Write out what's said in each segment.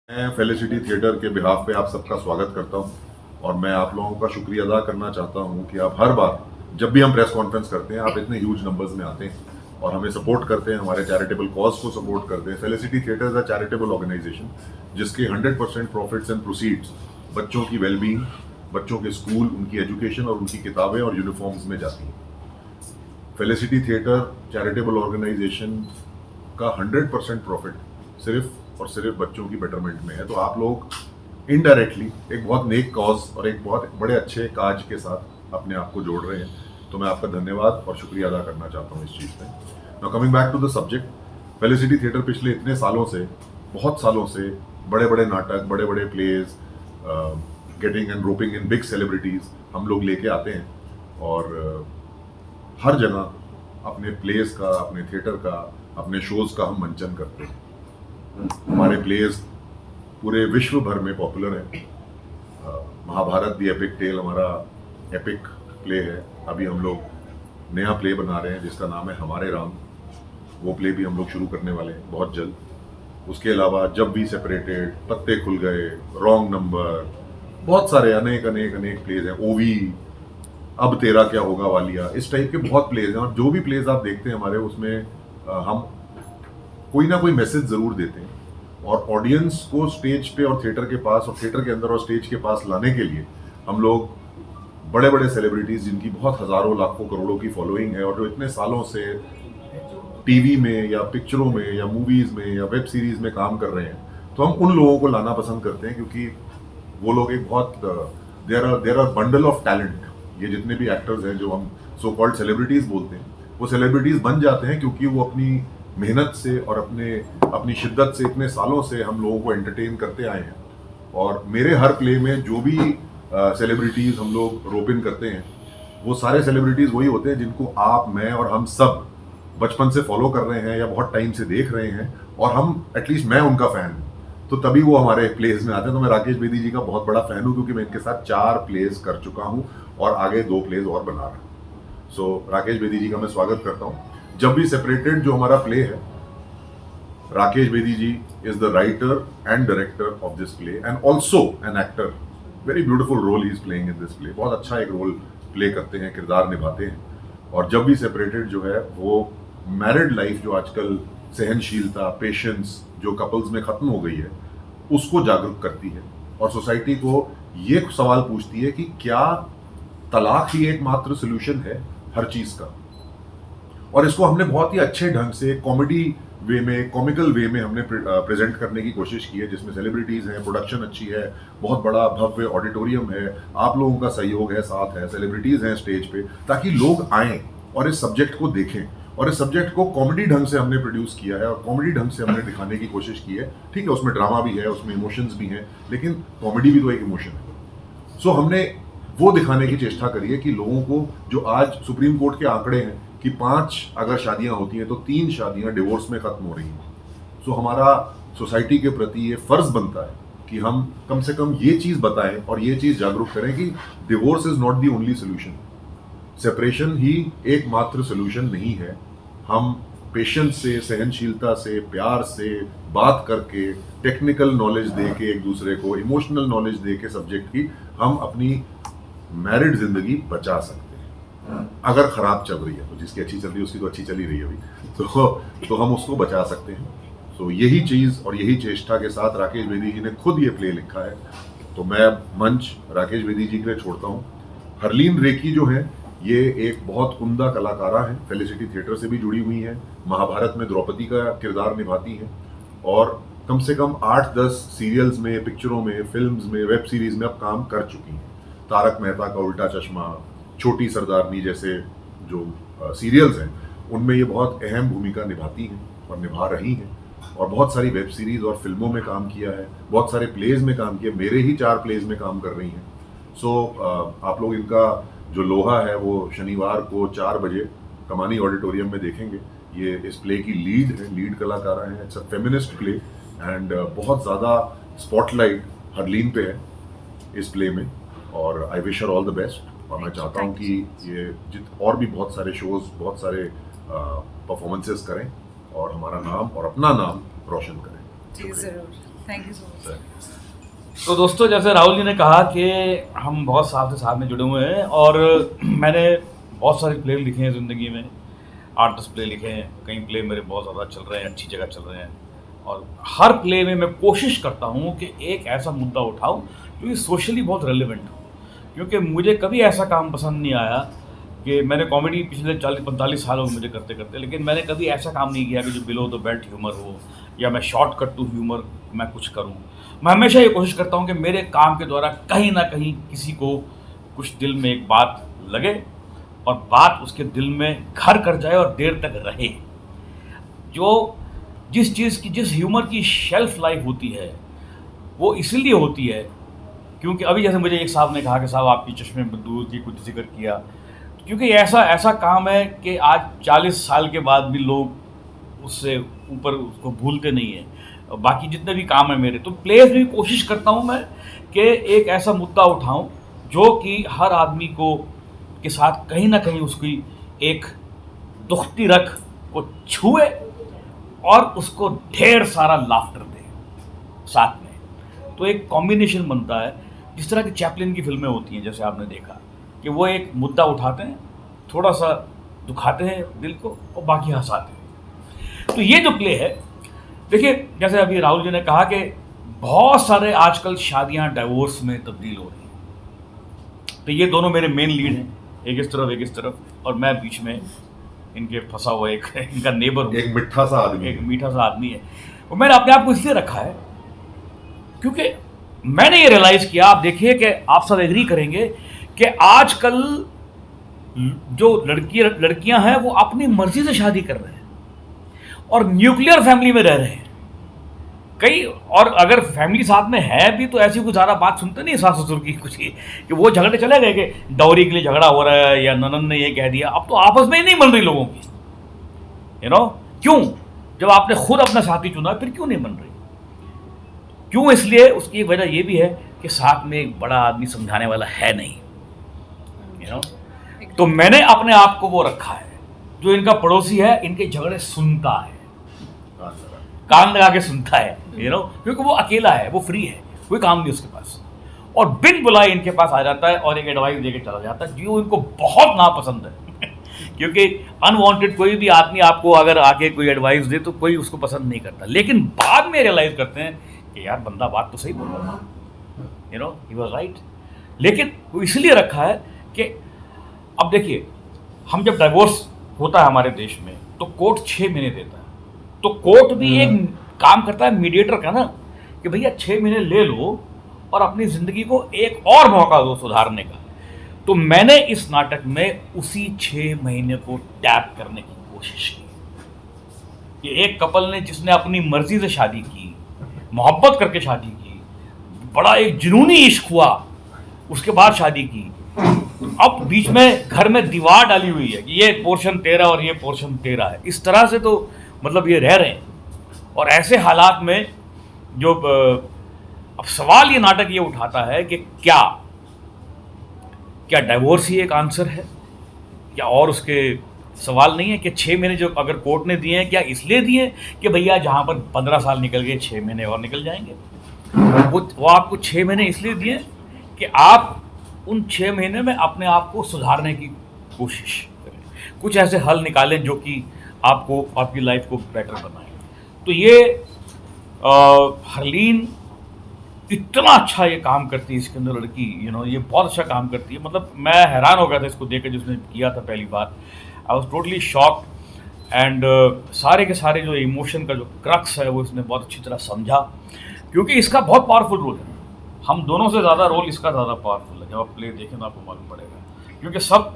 मैं felicity theatre के behalf पे आप सबका स्वागत करता हूं और मैं आप लोगों का शुक्रिया अदा करना चाहता हूं कि आप हर बार जब भी हम प्रेस कॉन्फ्रेंस करते हैं आप इतने ह्यूज नंबर्स में आते हैं और हमें सपोर्ट करते हैं, हमारे चैरिटेबल कॉज को सपोर्ट करते हैं। Felicity theatre is a charitable organisation जिसके 100% प्रॉफिट्स एंड प्रोसीड्स बच्चों की वेलबींग, बच्चों के स्कूल, उनकी एजुकेशन और उनकी किताबें और यूनिफॉर्म्स में जाती हैं। फेलिसिटी थिएटर चैरिटेबल ऑर्गेनाइजेशन का 100% प्रॉफिट सिर्फ और सिर्फ बच्चों की बेटरमेंट में है। तो आप लोग इनडायरेक्टली एक बहुत नेक कॉज और एक बहुत बड़े अच्छे काज के साथ अपने आप को जोड़ रहे हैं, तो मैं आपका धन्यवाद और शुक्रिया अदा करना चाहता हूँ इस चीज़ पे। Now coming back to the subject, Felicity theatre पिछले इतने सालों से, बहुत सालों से बड़े बड़े नाटक, बड़े बड़े plays, getting and roping in big celebrities हम लोग लेके आते हैं और हर जगह अपने प्लेस का, अपने थिएटर का, अपने शोज का हम मंचन करते हैं। हमारे प्लेज पूरे विश्व भर में पॉपुलर है। महाभारत दी एपिक टेल हमारा एपिक प्ले है। अभी हम लोग नया प्ले बना रहे हैं जिसका नाम है हमारे राम। वो प्ले भी हम लोग शुरू करने वाले हैं बहुत जल्द। उसके अलावा जब भी सेपरेटेड, पत्ते खुल गए, रॉन्ग नंबर, बहुत सारे अनेक अनेक अनेक प्लेज हैं। ओवी, अब तेरा क्या होगा वालिया, इस टाइप के बहुत प्लेज हैं। और जो भी प्लेज आप देखते हैं हमारे, उसमें हम कोई ना कोई मैसेज जरूर देते हैं और ऑडियंस को स्टेज पे और थिएटर के पास और थिएटर के अंदर और स्टेज के पास लाने के लिए हम लोग बड़े बड़े सेलिब्रिटीज जिनकी बहुत हजारों लाखों करोड़ों की फॉलोइंग है और जो इतने सालों से टीवी में या पिक्चरों में या मूवीज में या वेब सीरीज में काम कर रहे हैं, तो हम उन लोगों को लाना पसंद करते हैं क्योंकि वो लोग एक बहुत there are bundle of talent. ये जितने भी एक्टर्स हैं जो हम सो कॉल्ड सेलिब्रिटीज बोलते हैं, वो सेलिब्रिटीज बन जाते हैं क्योंकि वो अपनी मेहनत से और अपनी शिद्दत से इतने सालों से हम लोगों को एंटरटेन करते आए हैं। और मेरे हर प्ले में जो भी सेलिब्रिटीज हम लोग रोप इन करते हैं, वो सारे सेलिब्रिटीज वही होते हैं जिनको आप, मैं और हम सब बचपन से फॉलो कर रहे हैं या बहुत टाइम से देख रहे हैं और हम, एटलीस्ट मैं उनका फैन हूँ, तो तभी वो हमारे प्लेज में आते हैं। तो मैं राकेश बेदी जी का बहुत बड़ा फैन हूँ क्योंकि मैं इनके साथ 4 प्लेज कर चुका हूँ और आगे 2 प्लेज और बना रहा हूँ। सो राकेश बेदी जी का मैं स्वागत करता हूँ। जब भी सेपरेटेड जो हमारा प्ले है, Rakesh Bedi ji is the writer and director of this play and also an actor. Very beautiful role he is playing in this play. बहुत अच्छा एक रोल प्ले करते हैं, किरदार निभाते हैं। और जब भी सेपरेटेड जो है वो मैरिड लाइफ, जो आजकल सहनशीलता, पेशेंस जो कपल्स में खत्म हो गई है, उसको जागरूक करती है और सोसाइटी को ये सवाल पूछती है कि क्या तलाक ही एकमात्र सोल्यूशन है हर चीज का। और इसको हमने बहुत ही अच्छे ढंग से कॉमेडी वे में, कॉमिकल वे में हमने प्रेजेंट करने की कोशिश की है, जिसमें सेलिब्रिटीज हैं, प्रोडक्शन अच्छी है, बहुत बड़ा भव्य ऑडिटोरियम है, आप लोगों का सहयोग है, साथ है, सेलिब्रिटीज हैं स्टेज पे, ताकि लोग आएं और इस सब्जेक्ट को देखें। और इस सब्जेक्ट को कॉमेडी ढंग से हमने प्रोड्यूस किया है और कॉमेडी ढंग से हमने दिखाने की कोशिश की है। ठीक है, उसमें ड्रामा भी है, उसमें इमोशंस भी हैं, लेकिन कॉमेडी भी तो एक इमोशन है। सो हमने वो दिखाने की चेष्टा करी है कि लोगों को, जो आज सुप्रीम कोर्ट के आंकड़े हैं कि 5 अगर शादियां होती हैं तो 3 शादियां डिवोर्स में खत्म हो रही हैं। सो हमारा सोसाइटी के प्रति ये फर्ज बनता है कि हम कम से कम ये चीज बताएं और ये चीज जागरूक करें कि divorce is not the only solution. Separation ही एकमात्र सोल्यूशन नहीं है। हम पेशेंस से, सहनशीलता से, प्यार से बात करके, टेक्निकल नॉलेज दे के, एक दूसरे को इमोशनल नॉलेज दे के सब्जेक्ट की, हम अपनी मैरिड जिंदगी बचा सकते हैं। अगर खराब चल रही है तो, जिसकी अच्छी चल रही है उसकी तो अच्छी चली रही है अभी, तो हम उसको बचा सकते हैं। तो यही चीज और यही चेष्टा के साथ राकेश बेदी जी ने खुद ये प्ले लिखा है। तो मैं मंच राकेश बेदी जी के लिए छोड़ता हूँ। हरलीन रेकी जो है, ये एक बहुत उम्दा कलाकारा है, फेलिसिटी थिएटर से भी जुड़ी हुई है, महाभारत में द्रौपदी का किरदार निभाती हैं और कम से कम 8-10 सीरियल्स में, पिक्चरों में, फिल्म्स में, वेब सीरीज में अब काम कर चुकी हैं। तारक मेहता का उल्टा चश्मा, छोटी सरदारनी जैसे जो सीरियल्स हैं, उनमें ये बहुत अहम भूमिका निभाती हैं और निभा रही हैं। और बहुत सारी वेब सीरीज और फिल्मों में काम किया है, बहुत सारे प्लेज में काम किया, मेरे ही 4 प्लेज में काम कर रही हैं। सो आप लोग इनका जो लोहा है वो शनिवार को 4 बजे कमानी ऑडिटोरियम में देखेंगे। ये इस प्ले की लीड कलाकारा हैं। It's a feminist play and बहुत ज़्यादा स्पॉटलाइट हरलीन पे है इस प्ले में और I wish her all the best. और मैं चाहता हूँ कि ये और भी बहुत सारे शोज, बहुत सारे परफॉर्मेंसेस करें और हमारा नाम और अपना नाम रोशन करें। जी जरूर। Thank you so much. तो दोस्तों, जैसे राहुल जी ने कहा कि हम बहुत साल से साथ में जुड़े हुए हैं और मैंने बहुत सारे प्ले लिखे हैं ज़िंदगी में, 8-10 प्ले लिखे हैं, कई प्ले मेरे बहुत ज़्यादा चल रहे हैं, अच्छी जगह चल रहे हैं, और हर प्ले में मैं कोशिश करता हूँ कि एक ऐसा मुद्दा उठाऊँ जो कि सोशली बहुत रेलिवेंट हो, क्योंकि मुझे कभी ऐसा काम पसंद नहीं आया कि मैंने कॉमेडी पिछले 40-45 साल हो गए मुझे करते करते, लेकिन मैंने कभी ऐसा काम नहीं किया कि जो बिलो द बेल्ट ह्यूमर हो या मैं शॉर्टकट टू ह्यूमर मैं कुछ करूं। मैं हमेशा ये कोशिश करता हूं कि मेरे काम के द्वारा कहीं ना कहीं किसी को कुछ दिल में एक बात लगे और बात उसके दिल में घर कर जाए और देर तक रहे। जो जिस चीज़ की, जिस ह्यूमर की शेल्फ लाइफ होती है वो इसलिए होती है क्योंकि अभी जैसे मुझे एक साहब ने कहा कि साहब आपकी चश्मे में दूर की कुछ जिक्र किया, क्योंकि ऐसा काम है कि आज 40 साल के बाद भी लोग उससे ऊपर उसको भूलते नहीं हैं। बाकी जितने भी काम है मेरे, तो प्लेस में कोशिश करता हूँ मैं कि एक ऐसा मुद्दा उठाऊँ जो कि हर आदमी को के साथ कहीं ना कहीं उसकी एक दुखती रख को छुए और उसको ढेर सारा लाफ्टर दे साथ में। तो एक कॉम्बिनेशन बनता है, जिस तरह की चैपलिन की फिल्में होती हैं, जैसे आपने देखा कि वो एक मुद्दा उठाते हैं, थोड़ा सा दुखाते हैं दिल को और बाकी हंसाते हैं। तो ये जो प्ले है, देखिए जैसे अभी राहुल जी ने कहा कि बहुत सारे आजकल शादियां डाइवोर्स में तब्दील हो रही हैं, तो ये दोनों मेरे मेन लीड हैं, एक इस तरफ, और मैं बीच में इनके फंसा हुआ एक इनका नेबर हूँ, एक मीठा सा आदमी है। और मैंने अपने आप को इसलिए रखा है क्योंकि मैंने ये रियलाइज किया, आप देखिए कि आप सब एग्री करेंगे कि आजकल जो लड़कियां हैं वो अपनी मर्जी से शादी कर रहे हैं और न्यूक्लियर फैमिली में रह रहे हैं कई, और अगर फैमिली साथ में है भी तो ऐसी कुछ ज़्यादा बात सुनते नहीं सास ससुर की कुछ की, कि वो झगड़े चले गए कि डॉरी के लिए झगड़ा हो रहा है या ननन ने ये कह दिया। अब तो आपस में ही नहीं बन रही लोगों की, क्यों? जब आपने खुद अपना साथी चुना फिर क्यों नहीं बन रही? क्यों? इसलिए उसकी एक वजह ये भी है कि साथ में एक बड़ा आदमी समझाने वाला है नहीं, तो मैंने अपने आप को वो रखा है जो इनका पड़ोसी है, इनके झगड़े सुनता है, कान लगा के सुनता है, क्योंकि वो अकेला है, वो फ्री है, कोई काम नहीं उसके पास, और बिन बुलाए इनके पास आ जाता है और एक एडवाइस देके चला जाता है जो इनको बहुत नापसंद है क्योंकि अनवांटेड कोई भी आदमी आपको अगर आके कोई एडवाइस दे तो कोई उसको पसंद नहीं करता, लेकिन बाद में रियलाइज करते हैं कि यार बंदा बात तो सही बोल रहा था, ही वाज राइट। लेकिन वो इसलिए रखा है कि अब देखिए, हम जब डाइवोर्स होता है हमारे देश में तो कोर्ट 6 महीने देता है, तो कोर्ट भी एक काम करता है मीडिएटर का ना, कि भैया 6 महीने ले लो और अपनी ज़िंदगी को एक और मौका दो सुधारने का। तो मैंने इस नाटक में उसी 6 महीने को टैप करने की कोशिश की कि एक कपल ने जिसने अपनी मर्जी से शादी की, मोहब्बत करके शादी की, बड़ा एक जुनूनी इश्क हुआ, उसके बाद शादी की, अब बीच में घर में दीवार डाली हुई है कि ये पोर्शन तेरा और ये पोर्शन तेरा है, इस तरह से तो मतलब ये रह रहे हैं। और ऐसे हालात में जो अब सवाल ये नाटक ये उठाता है कि क्या डाइवोर्स ही एक आंसर है, क्या और उसके सवाल नहीं है कि 6 महीने जो अगर कोर्ट ने दिए हैं क्या इसलिए दिए कि भैया जहाँ पर 15 साल निकल गए 6 महीने और निकल जाएंगे, वो आपको 6 महीने इसलिए दिए कि आप उन 6 महीने में अपने आप को सुधारने की कोशिश करें, कुछ ऐसे हल निकालें जो कि आपको आपकी लाइफ को बेटर बनाए। तो ये हरलीन इतना अच्छा ये काम करती है, इसके अंदर लड़की ये बहुत अच्छा काम करती है, मतलब मैं हैरान हो गया था इसको देख कर जिसने किया था पहली बार, I was totally shocked and सारे के सारे जो इमोशन का जो क्रक्स है वो इसने बहुत अच्छी तरह समझा, क्योंकि इसका बहुत पावरफुल रोल है, हम दोनों से ज़्यादा रोल इसका ज़्यादा पावरफुल है। जब आप प्ले देखें तो आपको मालूम पड़ेगा, क्योंकि सब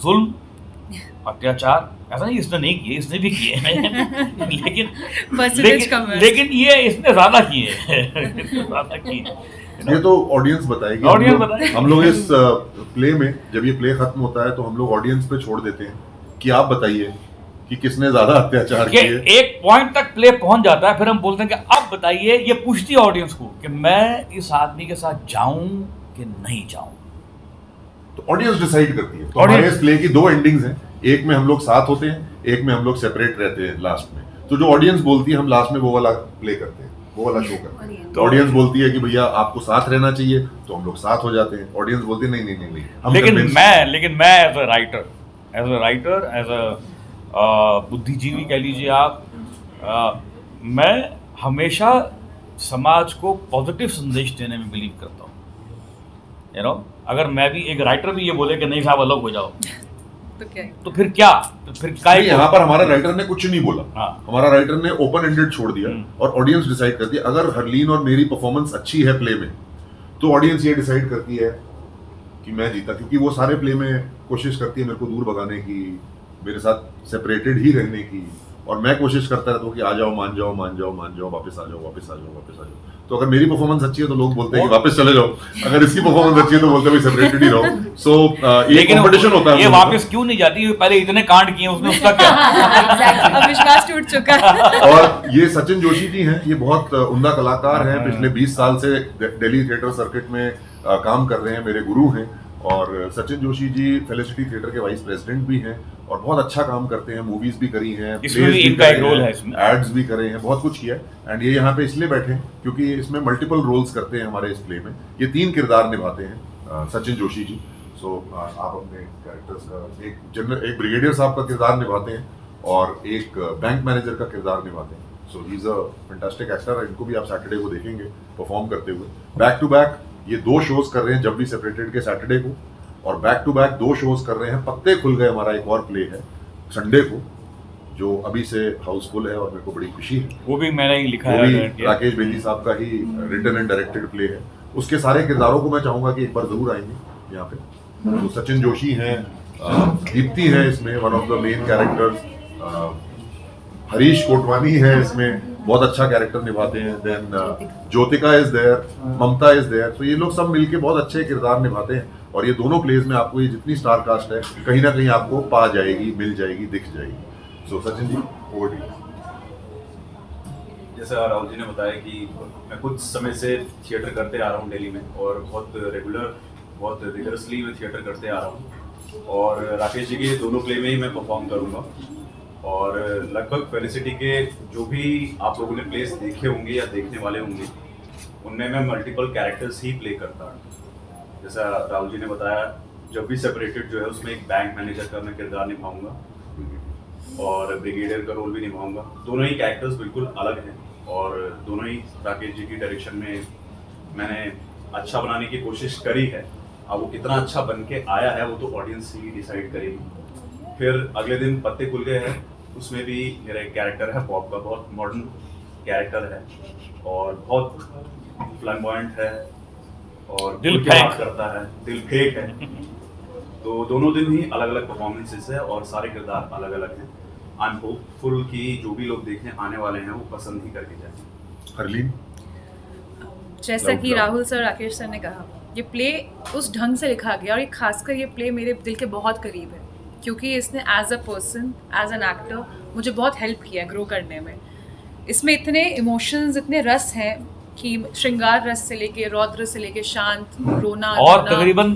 जुल्म अत्याचार ऐसा नहीं इसने नहीं किए, इसने भी किए हैं लेकिन ये इसने ज़्यादा किए ये तो ऑडियंस बताएगी। हम लोग इस प्ले में जब ये प्ले खत्म होता है तो हम लोग ऑडियंस पे छोड़ देते हैं कि आप बताइए कि किसने ज्यादा अत्याचार किए। एक पॉइंट तक प्ले पहुंच जाता है, फिर हम बोलते हैं कि अब बताइए, ये पूछती है ऑडियंस को कि मैं इस आदमी के साथ जाऊं कि नहीं जाऊं, तो ऑडियंस डिसाइड करती है। तो हमारे इस प्ले की 2 एंडिंग्स हैं, एक में हम लोग साथ होते हैं, एक में हम लोग सेपरेट रहते हैं लास्ट में। तो जो ऑडियंस बोलती है हम लास्ट में वो वाला प्ले करते हैं। वो वाला शो करते हैं। तो ऑडियंस बोलती है कि भैया आपको साथ रहना चाहिए, तो हम लोग साथ हो जाते हैं। ऑडियंस बोलती है नहीं हम लेकिन मैं as a writer as a बुद्धिजीवी कह लीजिए आप, मैं हमेशा समाज को पॉजिटिव संदेश देने में बिलीव करता हूँ। यू नो, अगर मैं भी एक राइटर भी ये बोले कि नहीं साहब अलग हो जाओ तो फिर क्या, तो फिर काय यहाँ पर हमारा राइटर ने कुछ नहीं बोला। हाँ। हमारा राइटर ने ओपन एंडेड छोड़ दिया और ऑडियंस डिसाइड करती है। अगर हरलीन और मेरी परफॉर्मेंस अच्छी है प्ले में, तो ऑडियंस ये डिसाइड करती है कि मैं जीता, क्योंकि वो सारे प्ले में कोशिश करती है मेरे को दूर भगाने की, मेरे साथ सेपरेटेड ही रहने की, और मैं कोशिश करता रहता हूँ कि आ जाओ, मान जाओ, वापस आ जाओ। तो अगर मेरी परफॉर्मेंस अच्छी है तो लोग बोलते हैं कि वापस चले जाओ, अगर इसकी परफॉर्मेंस अच्छी है तो बोलते हैं भाई सेपरेटेड ही रहो। सो ये कंपटीशन होता है। ये वापस क्यों नहीं जाती? पहले इतने कांड किए उसने, उसका क्या? अब विश्वास टूट चुका है। और ये सचिन जोशी जी हैं, ये बहुत उम्दा कलाकार हैं, पिछले 20 साल से दिल्ली थिएटर सर्किट में काम कर रहे हैं, मेरे गुरु हैं। और सचिन जोशी जी फेलिसिटी थिएटर के वाइस प्रेसिडेंट भी हैं और बहुत अच्छा काम करते हैं, मूवीज भी करी हैं, इसमें भी इनका एक रोल है, इसमें एड्स भी करे हैं, बहुत कुछ किया है। एंड ये यहाँ पे इसलिए बैठे हैं क्योंकि इसमें मल्टीपल रोल्स करते हैं हमारे इस प्ले में। ये 3 किरदार निभाते हैं सचिन जोशी जी। सो आप अपने कैरेक्टर्स का एक ब्रिगेडियर साहब का किरदार निभाते हैं और एक बैंक मैनेजर का किरदार निभाते हैं। So he is a fantastic actor. इनको भी आप सैटरडे को देखेंगे परफॉर्म करते हुए। बैक टू बैक ये 2 शोज कर रहे हैं, जब भी सेपरेटेड के सैटरडे को, और बैक टू बैक 2 शोज कर रहे हैं। पत्ते खुल गए हमारा एक और प्ले है संडे को, जो अभी से हाउसफुल है और मेरे को बड़ी खुशी है। वो भी मैंने ही लिखा है, है, राकेश बेदी साहब का ही रिटन एंड डायरेक्टेड प्ले है। उसके सारे किरदारों को मैं चाहूंगा कि एक बार जरूर आएंगे यहाँ पे। तो सचिन जोशी हैं, दीप्ति है इसमें one of the main characters, Harish Kotwani है इसमें, बहुत अच्छा कैरेक्टर निभाते हैं। Then Jyotika is there, Mamta is there. तो ये लोग सब मिलके बहुत अच्छे किरदार निभाते हैं और ये दोनों प्लेज में आपको ये जितनी स्टार कास्ट है कहीं ना कहीं आपको पा जाएगी, मिल जाएगी, दिख जाएगी। सो Sachin ji over to you. जैसा राहुल जी ने बताया कि मैं कुछ समय से थिएटर करते आ रहा हूँ दिल्ली में, और बहुत रेगुलर, बहुत रिगरसली मैं थिएटर करते आ रहा हूँ। और राकेश जी के दोनों प्ले में ही मैं परफॉर्म करूँगा। और लगभग फेलिसिटी के जो भी आप लोगों ने प्लेस देखे होंगे या देखने वाले होंगे, उनमें मैं मल्टीपल कैरेक्टर्स ही प्ले करता हूँ। जैसा राहुल जी ने बताया, जब भी सेपरेटेड जो है उसमें एक बैंक मैनेजर का मैं किरदार निभाऊंगा और ब्रिगेडियर का रोल भी निभाऊंगा। दोनों ही कैरेक्टर्स बिल्कुल अलग हैं और दोनों ही राकेश जी की डायरेक्शन में मैंने अच्छा बनाने की कोशिश करी है। अब वो कितना अच्छा बन के आया है वो तो ऑडियंस ही डिसाइड करेगी। फिर अगले दिन पत्ते खुल गए हैं, उसमें भी मेरा एक कैरेक्टर है बॉब का, बहुत मॉडर्न कैरेक्टर है और बहुत फ्लैम्बॉयंट है और दिल के बात फेंक करता है, दिल फेंक है। तो दोनों दिन ही अलग अलग परफॉर्मेंसेस है और सारे किरदार अलग अलग हैं। आई एम होपफुल कि जो भी लोग देखने आने वाले हैं वो पसंद ही करके जाएंगे। हरलीन, जैसा कि राहुल सर, राकेश सर ने कहा, ये प्ले उस ढंग से लिखा गया और ये खासकर ये प्ले मेरे दिल के बहुत करीब है, क्योंकि इसने as a person, as an actor मुझे बहुत हेल्प किया है ग्रो करने में। इसमें इतने इमोशंस, इतने रस हैं कि श्रृंगार रस से लेके रौद्र से लेके शांत, रोना, और तकरीबन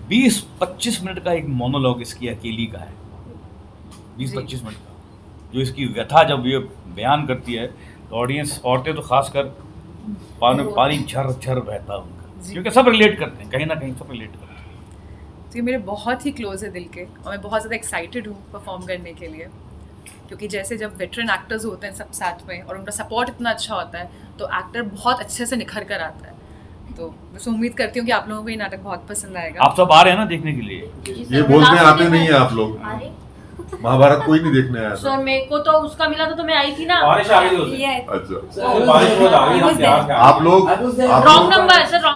20-25 मिनट का एक मोनोलॉग इसकी अकेली का है, 20-25 मिनट का, जो इसकी व्यथा जब ये बयान करती है तो ऑडियंस, औरतें तो खासकर पानी झर झर बहता उनका, क्योंकि सब रिलेट करते हैं, कहीं ना कहीं सब रिलेट करते हैं। तो ये मेरे बहुत ही क्लोज है दिल के और मैं बहुत ज़्यादा एक्साइटेड हूँ परफॉर्म करने के लिए, क्योंकि जैसे जब वेटरन एक्टर्स होते हैं सब साथ में और उनका सपोर्ट इतना अच्छा होता है तो एक्टर बहुत अच्छे से निखर कर आता है। तो मैं उम्मीद करती हूँ कि आप लोगों को ये नाटक बहुत पसंद आएगा। आप सब आ रहे हैं ना देखने के लिए? ये बोलते हैं आते नहीं है आप लोग, महाभारत कोई नहीं देखने आया सर मेरे को तो उसका मिला था तो मैं आई थी ना। बारिश आ गई थी। अच्छा, बारिश बहुत आ गई, आप लोग रॉन्ग नंबर सर,